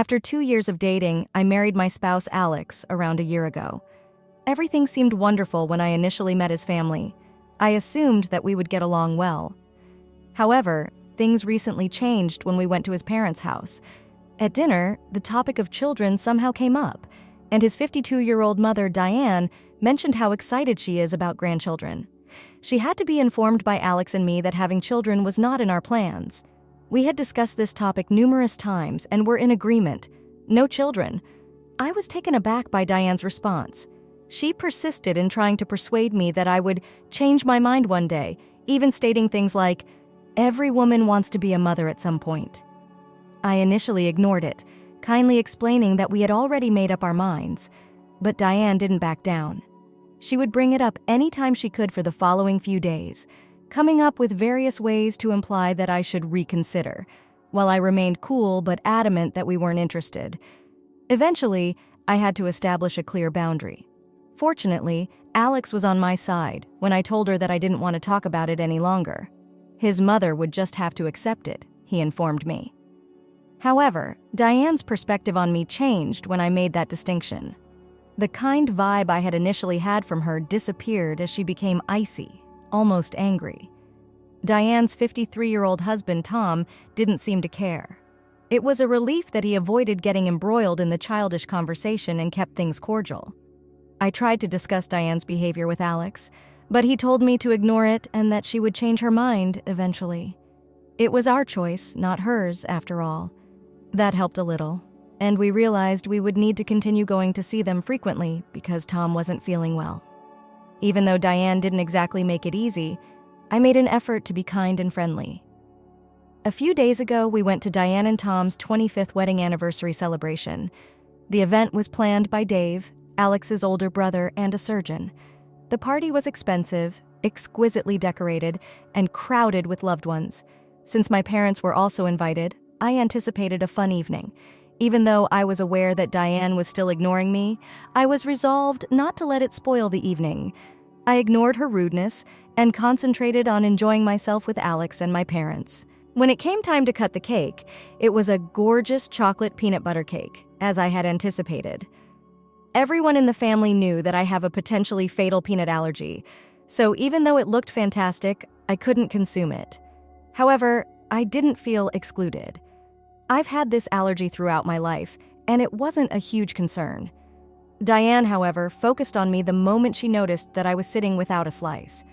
After 2 years of dating, I married my spouse Alex around a year ago. Everything seemed wonderful when I initially met his family. I assumed that we would get along well. However, things recently changed when we went to his parents' house. At dinner, the topic of children somehow came up, and his 52-year-old mother, Diane, mentioned how excited she is about grandchildren. She had to be informed by Alex and me that having children was not in our plans. We had discussed this topic numerous times and were in agreement. No children. I was taken aback by Diane's response. She persisted in trying to persuade me that I would change my mind one day, even stating things like, "Every woman wants to be a mother at some point." I initially ignored it, kindly explaining that we had already made up our minds. But Diane didn't back down. She would bring it up anytime she could for the following few days, coming up with various ways to imply that I should reconsider, while I remained cool but adamant that we weren't interested. Eventually, I had to establish a clear boundary. Fortunately, Alex was on my side when I told her that I didn't want to talk about it any longer. His mother would just have to accept it, he informed me. However, Diane's perspective on me changed when I made that distinction. The kind vibe I had initially had from her disappeared as she became icy, almost angry. Diane's 53-year-old husband, Tom, didn't seem to care. It was a relief that he avoided getting embroiled in the childish conversation and kept things cordial. I tried to discuss Diane's behavior with Alex, but he told me to ignore it and that she would change her mind eventually. It was our choice, not hers, after all. That helped a little, and we realized we would need to continue going to see them frequently because Tom wasn't feeling well. Even though Diane didn't exactly make it easy, I made an effort to be kind and friendly. A few days ago, we went to Diane and Tom's 25th wedding anniversary celebration. The event was planned by Dave, Alex's older brother, and a surgeon. The party was expensive, exquisitely decorated, and crowded with loved ones. Since my parents were also invited, I anticipated a fun evening. Even though I was aware that Diane was still ignoring me, I was resolved not to let it spoil the evening. I ignored her rudeness and concentrated on enjoying myself with Alex and my parents. When it came time to cut the cake, it was a gorgeous chocolate peanut butter cake, as I had anticipated. Everyone in the family knew that I have a potentially fatal peanut allergy, so even though it looked fantastic, I couldn't consume it. However, I didn't feel excluded. I've had this allergy throughout my life, and it wasn't a huge concern. Diane, however, focused on me the moment she noticed that I was sitting without a slice.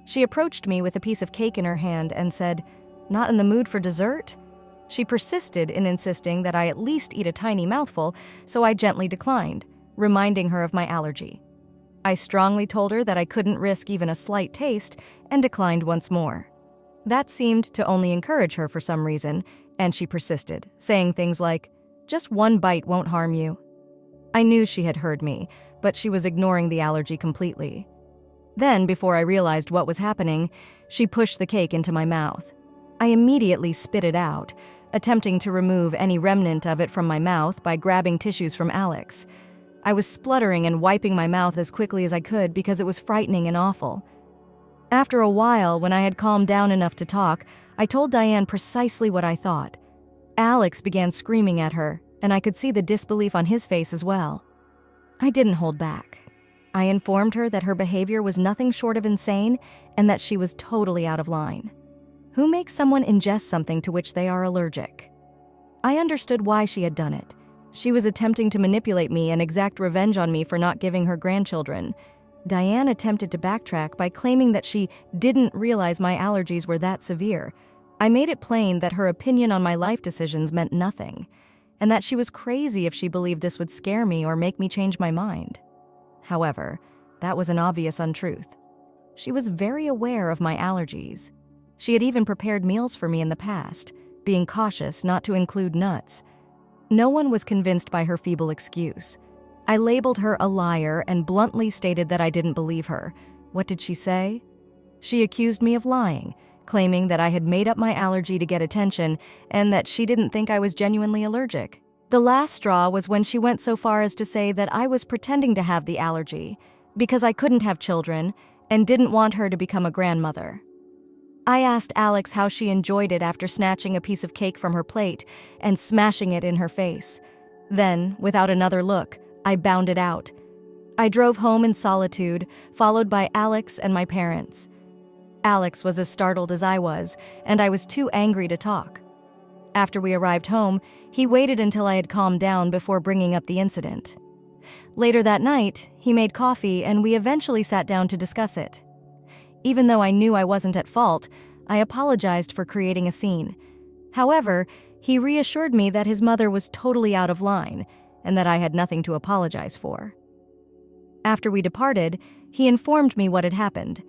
She approached me with a piece of cake in her hand and said, "Not in the mood for dessert?" She persisted in insisting that I at least eat a tiny mouthful, so I gently declined, reminding her of my allergy. I strongly told her that I couldn't risk even a slight taste and declined once more. That seemed to only encourage her for some reason, and she persisted, saying things like, "Just one bite won't harm you." I knew she had heard me, but she was ignoring the allergy completely. Then, before I realized what was happening, she pushed the cake into my mouth. I immediately spit it out, attempting to remove any remnant of it from my mouth by grabbing tissues from Alex. I was spluttering and wiping my mouth as quickly as I could because it was frightening and awful. After a while, when I had calmed down enough to talk, I told Diane precisely what I thought. Alex began screaming at her, and I could see the disbelief on his face as well. I didn't hold back. I informed her that her behavior was nothing short of insane and that she was totally out of line. Who makes someone ingest something to which they are allergic? I understood why she had done it. She was attempting to manipulate me and exact revenge on me for not giving her grandchildren. Diane attempted to backtrack by claiming that she didn't realize my allergies were that severe. I made it plain that her opinion on my life decisions meant nothing, and that she was crazy if she believed this would scare me or make me change my mind. However, that was an obvious untruth. She was very aware of my allergies. She had even prepared meals for me in the past, being cautious not to include nuts. No one was convinced by her feeble excuse. I labeled her a liar and bluntly stated that I didn't believe her. What did she say? She accused me of lying, claiming that I had made up my allergy to get attention and that she didn't think I was genuinely allergic. The last straw was when she went so far as to say that I was pretending to have the allergy because I couldn't have children and didn't want her to become a grandmother. I asked Alex how she enjoyed it after snatching a piece of cake from her plate and smashing it in her face. Then, without another look, I bounded out. I drove home in solitude, followed by Alex and my parents. Alex was as startled as I was, and I was too angry to talk. After we arrived home, he waited until I had calmed down before bringing up the incident. Later that night, he made coffee and we eventually sat down to discuss it. Even though I knew I wasn't at fault, I apologized for creating a scene. However, he reassured me that his mother was totally out of line and that I had nothing to apologize for. After we departed, he informed me what had happened.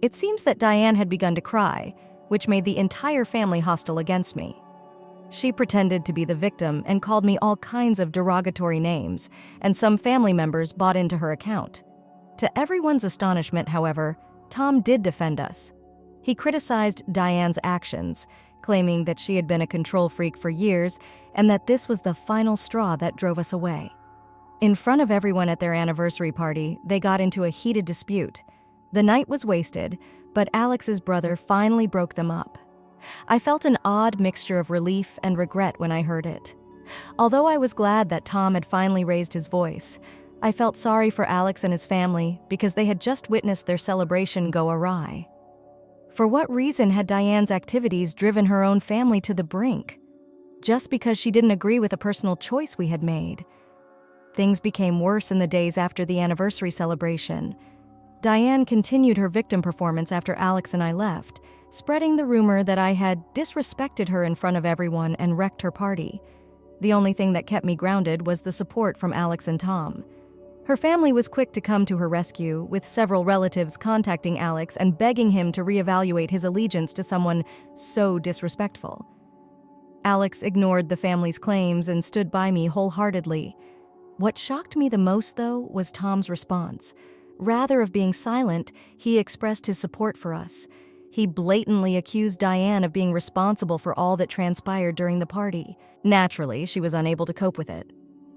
It seems that Diane had begun to cry, which made the entire family hostile against me. She pretended to be the victim and called me all kinds of derogatory names, and some family members bought into her account. To everyone's astonishment, however, Tom did defend us. He criticized Diane's actions, claiming that she had been a control freak for years and that this was the final straw that drove us away. In front of everyone at their anniversary party, they got into a heated dispute. The night was wasted, but Alex's brother finally broke them up. I felt an odd mixture of relief and regret when I heard it. Although I was glad that Tom had finally raised his voice, I felt sorry for Alex and his family because they had just witnessed their celebration go awry. For what reason had Diane's activities driven her own family to the brink? Just because she didn't agree with a personal choice we had made. Things became worse in the days after the anniversary celebration. Diane continued her victim performance after Alex and I left, spreading the rumor that I had disrespected her in front of everyone and wrecked her party. The only thing that kept me grounded was the support from Alex and Tom. Her family was quick to come to her rescue, with several relatives contacting Alex and begging him to reevaluate his allegiance to someone so disrespectful. Alex ignored the family's claims and stood by me wholeheartedly. What shocked me the most, though, was Tom's response. Rather of being silent, he expressed his support for us. He blatantly accused Diane of being responsible for all that transpired during the party. Naturally, she was unable to cope with it.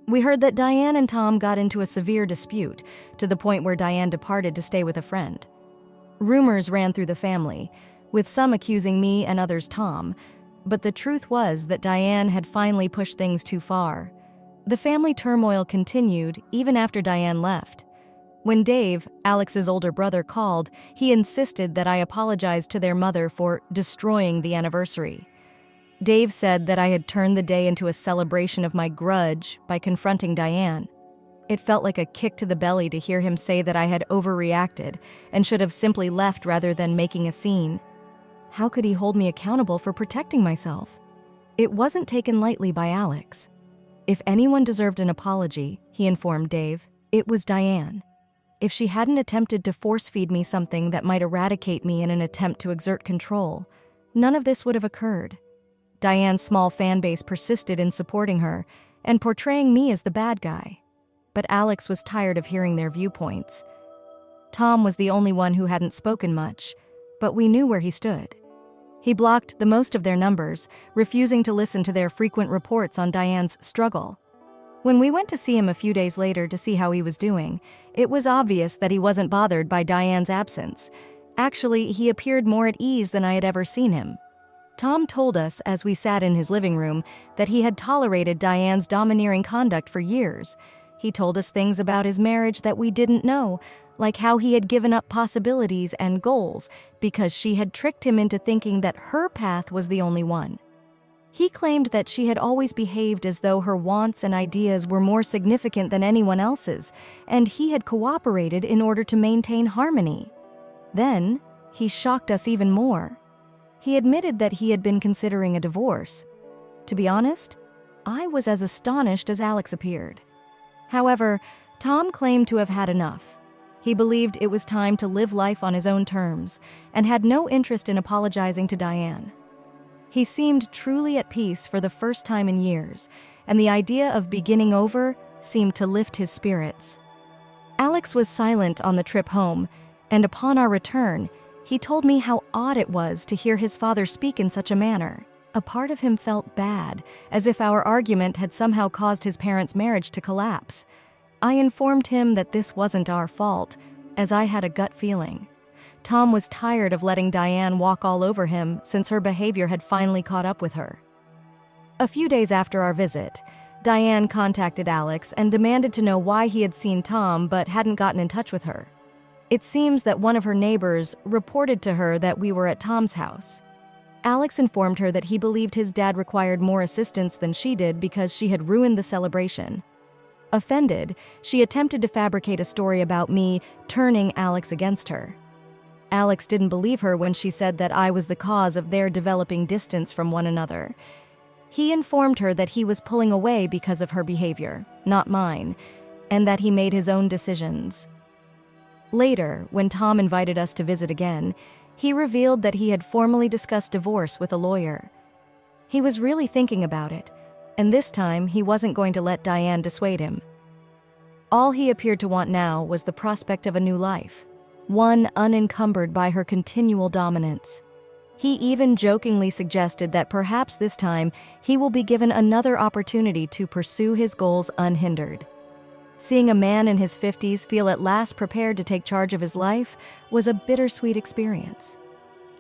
We heard that Diane and Tom got into a severe dispute, to the point where Diane departed to stay with a friend. Rumors ran through the family, with some accusing me and others Tom, but the truth was that Diane had finally pushed things too far. The family turmoil continued even after Diane left. When Dave, Alex's older brother, called, he insisted that I apologize to their mother for destroying the anniversary. Dave said that I had turned the day into a celebration of my grudge by confronting Diane. It felt like a kick to the belly to hear him say that I had overreacted and should have simply left rather than making a scene. How could he hold me accountable for protecting myself? It wasn't taken lightly by Alex. If anyone deserved an apology, he informed Dave, it was Diane. If she hadn't attempted to force-feed me something that might eradicate me in an attempt to exert control, none of this would have occurred. Diane's small fan base persisted in supporting her and portraying me as the bad guy. But Alex was tired of hearing their viewpoints. Tom was the only one who hadn't spoken much, but we knew where he stood. He blocked the most of their numbers, refusing to listen to their frequent reports on Diane's struggle. When we went to see him a few days later to see how he was doing, it was obvious that he wasn't bothered by Diane's absence. Actually, he appeared more at ease than I had ever seen him. Tom told us as we sat in his living room that he had tolerated Diane's domineering conduct for years. He told us things about his marriage that we didn't know, like how he had given up possibilities and goals because she had tricked him into thinking that her path was the only one. He claimed that she had always behaved as though her wants and ideas were more significant than anyone else's, and he had cooperated in order to maintain harmony. Then, he shocked us even more. He admitted that he had been considering a divorce. To be honest, I was as astonished as Alex appeared. However, Tom claimed to have had enough. He believed it was time to live life on his own terms and had no interest in apologizing to Diane. He seemed truly at peace for the first time in years, and the idea of beginning over seemed to lift his spirits. Alex was silent on the trip home, and upon our return, he told me how odd it was to hear his father speak in such a manner. A part of him felt bad, as if our argument had somehow caused his parents' marriage to collapse. I informed him that this wasn't our fault, as I had a gut feeling. Tom was tired of letting Diane walk all over him since her behavior had finally caught up with her. A few days after our visit, Diane contacted Alex and demanded to know why he had seen Tom but hadn't gotten in touch with her. It seems that one of her neighbors reported to her that we were at Tom's house. Alex informed her that he believed his dad required more assistance than she did because she had ruined the celebration. Offended, she attempted to fabricate a story about me turning Alex against her. Alex didn't believe her when she said that I was the cause of their developing distance from one another. He informed her that he was pulling away because of her behavior, not mine, and that he made his own decisions. Later, when Tom invited us to visit again, he revealed that he had formally discussed divorce with a lawyer. He was really thinking about it, and this time he wasn't going to let Diane dissuade him. All he appeared to want now was the prospect of a new life, one unencumbered by her continual dominance. He even jokingly suggested that perhaps this time he will be given another opportunity to pursue his goals unhindered. Seeing a man in his 50s feel at last prepared to take charge of his life was a bittersweet experience.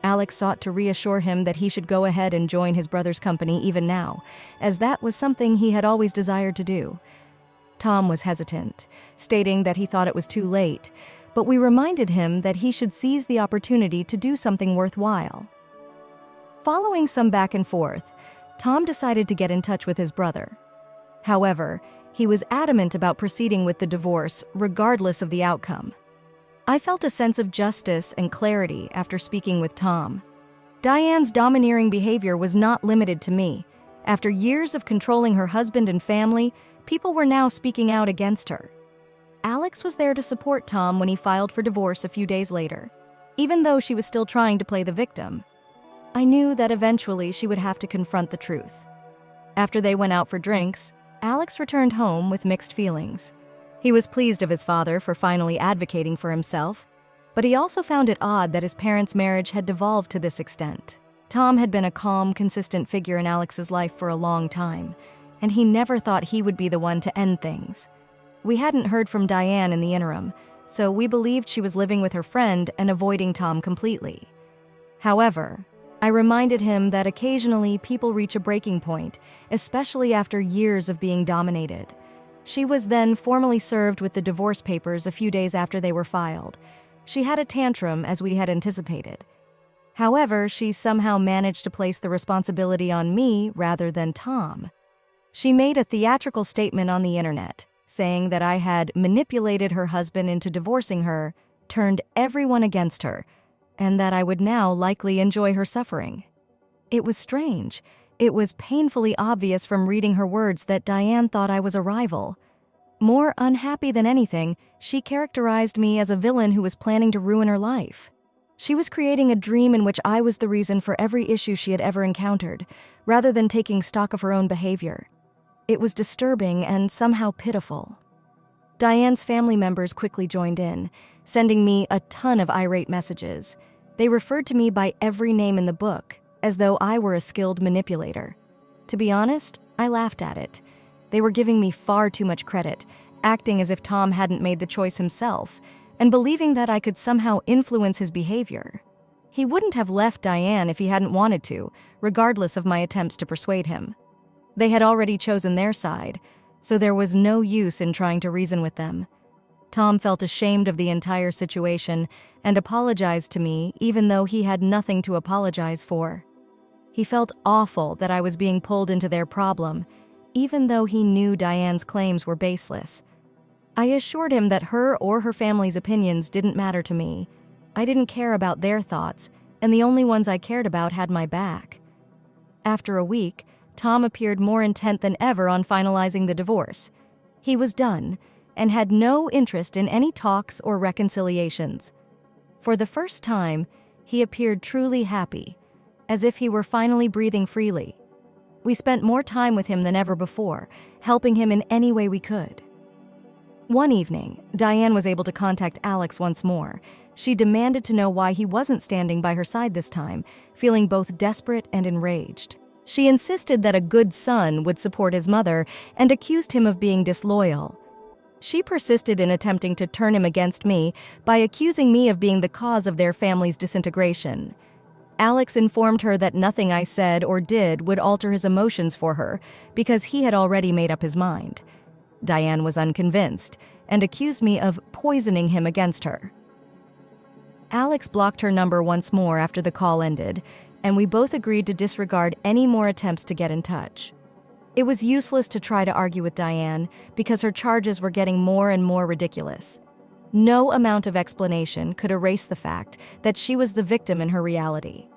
Alex sought to reassure him that he should go ahead and join his brother's company even now, as that was something he had always desired to do. Tom was hesitant, stating that he thought it was too late, but we reminded him that he should seize the opportunity to do something worthwhile. Following some back and forth, Tom decided to get in touch with his brother. However, he was adamant about proceeding with the divorce regardless of the outcome. I felt a sense of justice and clarity after speaking with Tom. Diane's domineering behavior was not limited to me. After years of controlling her husband and family, people were now speaking out against her. Alex was there to support Tom when he filed for divorce a few days later, even though she was still trying to play the victim. I knew that eventually she would have to confront the truth. After they went out for drinks, Alex returned home with mixed feelings. He was pleased of his father for finally advocating for himself, but he also found it odd that his parents' marriage had devolved to this extent. Tom had been a calm, consistent figure in Alex's life for a long time, and he never thought he would be the one to end things. We hadn't heard from Diane in the interim, so we believed she was living with her friend and avoiding Tom completely. However, I reminded him that occasionally people reach a breaking point, especially after years of being dominated. She was then formally served with the divorce papers a few days after they were filed. She had a tantrum as we had anticipated. However, she somehow managed to place the responsibility on me rather than Tom. She made a theatrical statement on the internet, saying that I had manipulated her husband into divorcing her, turned everyone against her, and that I would now likely enjoy her suffering. It was strange. It was painfully obvious from reading her words that Diane thought I was a rival. More unhappy than anything, she characterized me as a villain who was planning to ruin her life. She was creating a dream in which I was the reason for every issue she had ever encountered, rather than taking stock of her own behavior. It was disturbing and somehow pitiful. Diane's family members quickly joined in, sending me a ton of irate messages. They referred to me by every name in the book, as though I were a skilled manipulator. To be honest, I laughed at it. They were giving me far too much credit, acting as if Tom hadn't made the choice himself, and believing that I could somehow influence his behavior. He wouldn't have left Diane if he hadn't wanted to, regardless of my attempts to persuade him. They had already chosen their side, so there was no use in trying to reason with them. Tom felt ashamed of the entire situation and apologized to me even though he had nothing to apologize for. He felt awful that I was being pulled into their problem, even though he knew Diane's claims were baseless. I assured him that her or her family's opinions didn't matter to me. I didn't care about their thoughts, and the only ones I cared about had my back. After a week, Tom appeared more intent than ever on finalizing the divorce. He was done, and had no interest in any talks or reconciliations. For the first time, he appeared truly happy, as if he were finally breathing freely. We spent more time with him than ever before, helping him in any way we could. One evening, Diane was able to contact Alex once more. She demanded to know why he wasn't standing by her side this time, feeling both desperate and enraged. She insisted that a good son would support his mother and accused him of being disloyal. She persisted in attempting to turn him against me by accusing me of being the cause of their family's disintegration. Alex informed her that nothing I said or did would alter his emotions for her because he had already made up his mind. Diane was unconvinced and accused me of poisoning him against her. Alex blocked her number once more after the call ended, and we both agreed to disregard any more attempts to get in touch. It was useless to try to argue with Diane because her charges were getting more and more ridiculous. No amount of explanation could erase the fact that she was the victim in her reality.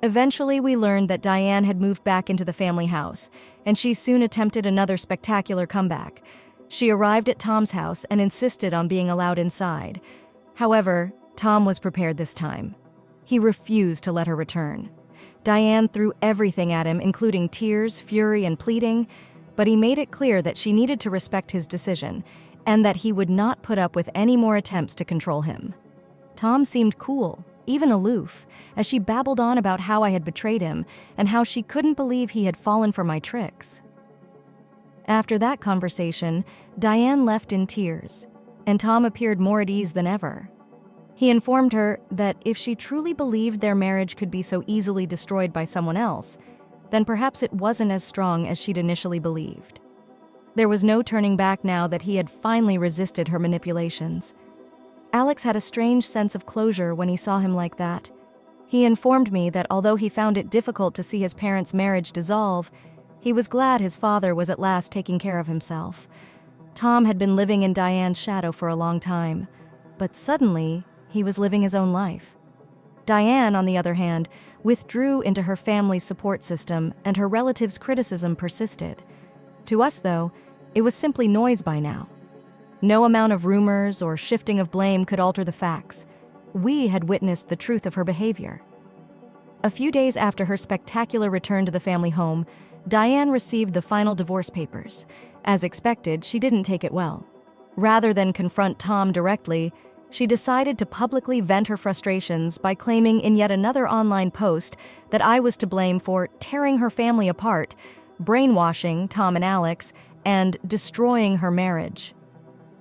Eventually, we learned that Diane had moved back into the family house, and she soon attempted another spectacular comeback. She arrived at Tom's house and insisted on being allowed inside. However, Tom was prepared this time. He refused to let her return. Diane threw everything at him, including tears, fury, and pleading, but he made it clear that she needed to respect his decision and that he would not put up with any more attempts to control him. Tom seemed cool, even aloof, as she babbled on about how I had betrayed him and how she couldn't believe he had fallen for my tricks. After that conversation, Diane left in tears, and Tom appeared more at ease than ever. He informed her that if she truly believed their marriage could be so easily destroyed by someone else, then perhaps it wasn't as strong as she'd initially believed. There was no turning back now that he had finally resisted her manipulations. Alex had a strange sense of closure when he saw him like that. He informed me that although he found it difficult to see his parents' marriage dissolve, he was glad his father was at last taking care of himself. Tom had been living in Diane's shadow for a long time, but suddenly he was living his own life. Diane, on the other hand, withdrew into her family's support system, and her relatives' criticism persisted. To us, though, it was simply noise by now. No amount of rumors or shifting of blame could alter the facts. We had witnessed the truth of her behavior. A few days after her spectacular return to the family home, Diane received the final divorce papers. As expected, she didn't take it well. Rather than confront Tom directly, she decided to publicly vent her frustrations by claiming in yet another online post that I was to blame for tearing her family apart, brainwashing Tom and Alex, and destroying her marriage.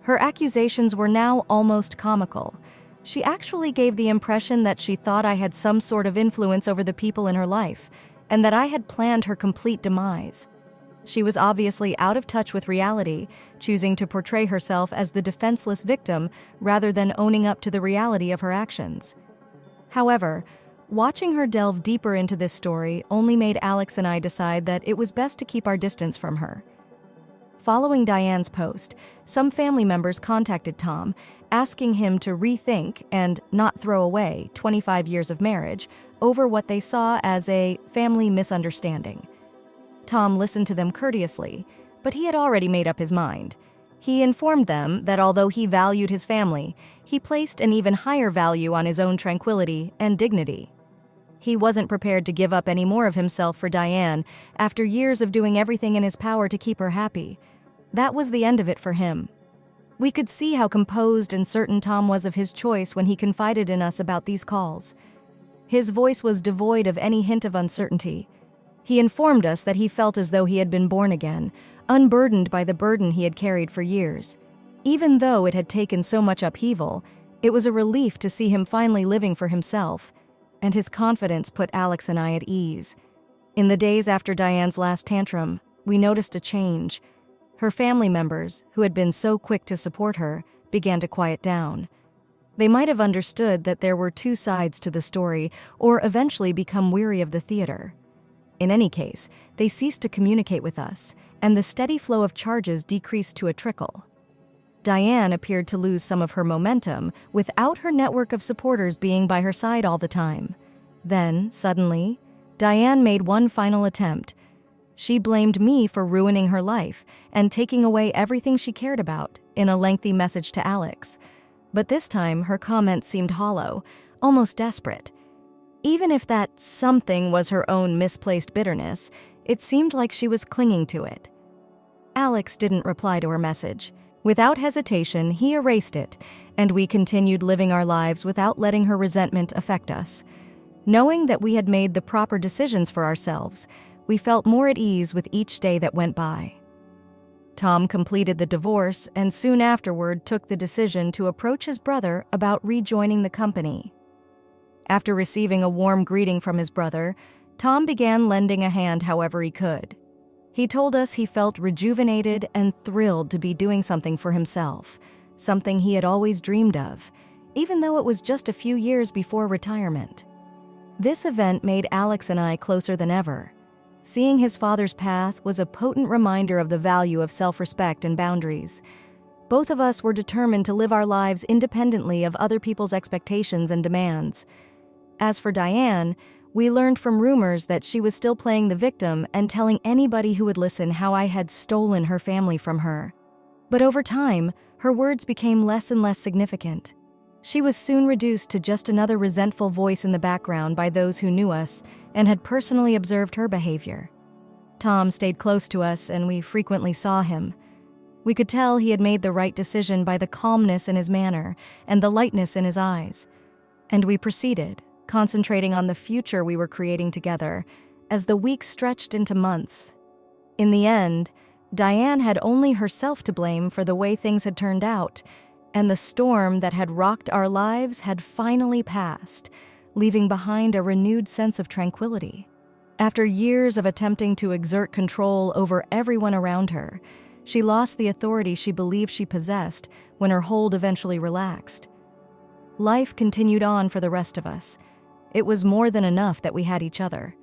Her accusations were now almost comical. She actually gave the impression that she thought I had some sort of influence over the people in her life, and that I had planned her complete demise. She was obviously out of touch with reality, choosing to portray herself as the defenseless victim rather than owning up to the reality of her actions. However, watching her delve deeper into this story only made Alex and I decide that it was best to keep our distance from her. Following Diane's post, some family members contacted Tom, asking him to rethink and not throw away 25 years of marriage over what they saw as a family misunderstanding. Tom listened to them courteously, but he had already made up his mind. He informed them that although he valued his family, he placed an even higher value on his own tranquility and dignity. He wasn't prepared to give up any more of himself for Diane after years of doing everything in his power to keep her happy. That was the end of it for him. We could see how composed and certain Tom was of his choice when he confided in us about these calls. His voice was devoid of any hint of uncertainty. He informed us that he felt as though he had been born again, unburdened by the burden he had carried for years. Even though it had taken so much upheaval, it was a relief to see him finally living for himself, and his confidence put Alex and I at ease. In the days after Diane's last tantrum, we noticed a change. Her family members, who had been so quick to support her, began to quiet down. They might have understood that there were two sides to the story, or eventually become weary of the theater. In any case, they ceased to communicate with us, and the steady flow of charges decreased to a trickle. Diane appeared to lose some of her momentum without her network of supporters being by her side all the time. Then, suddenly, Diane made one final attempt. She blamed me for ruining her life and taking away everything she cared about in a lengthy message to Alex. But this time, her comments seemed hollow, almost desperate. Even if that something was her own misplaced bitterness, it seemed like she was clinging to it. Alex didn't reply to her message. Without hesitation, he erased it, and we continued living our lives without letting her resentment affect us. Knowing that we had made the proper decisions for ourselves, we felt more at ease with each day that went by. Tom completed the divorce and soon afterward took the decision to approach his brother about rejoining the company. After receiving a warm greeting from his brother, Tom began lending a hand however he could. He told us he felt rejuvenated and thrilled to be doing something for himself, something he had always dreamed of, even though it was just a few years before retirement. This event made Alex and I closer than ever. Seeing his father's path was a potent reminder of the value of self-respect and boundaries. Both of us were determined to live our lives independently of other people's expectations and demands. As for Diane, we learned from rumors that she was still playing the victim and telling anybody who would listen how I had stolen her family from her. But over time, her words became less and less significant. She was soon reduced to just another resentful voice in the background by those who knew us and had personally observed her behavior. Tom stayed close to us and we frequently saw him. We could tell he had made the right decision by the calmness in his manner and the lightness in his eyes. And we proceeded, concentrating on the future we were creating together, as the weeks stretched into months. In the end, Diane had only herself to blame for the way things had turned out, and the storm that had rocked our lives had finally passed, leaving behind a renewed sense of tranquility. After years of attempting to exert control over everyone around her, she lost the authority she believed she possessed when her hold eventually relaxed. Life continued on for the rest of us. It was more than enough that we had each other.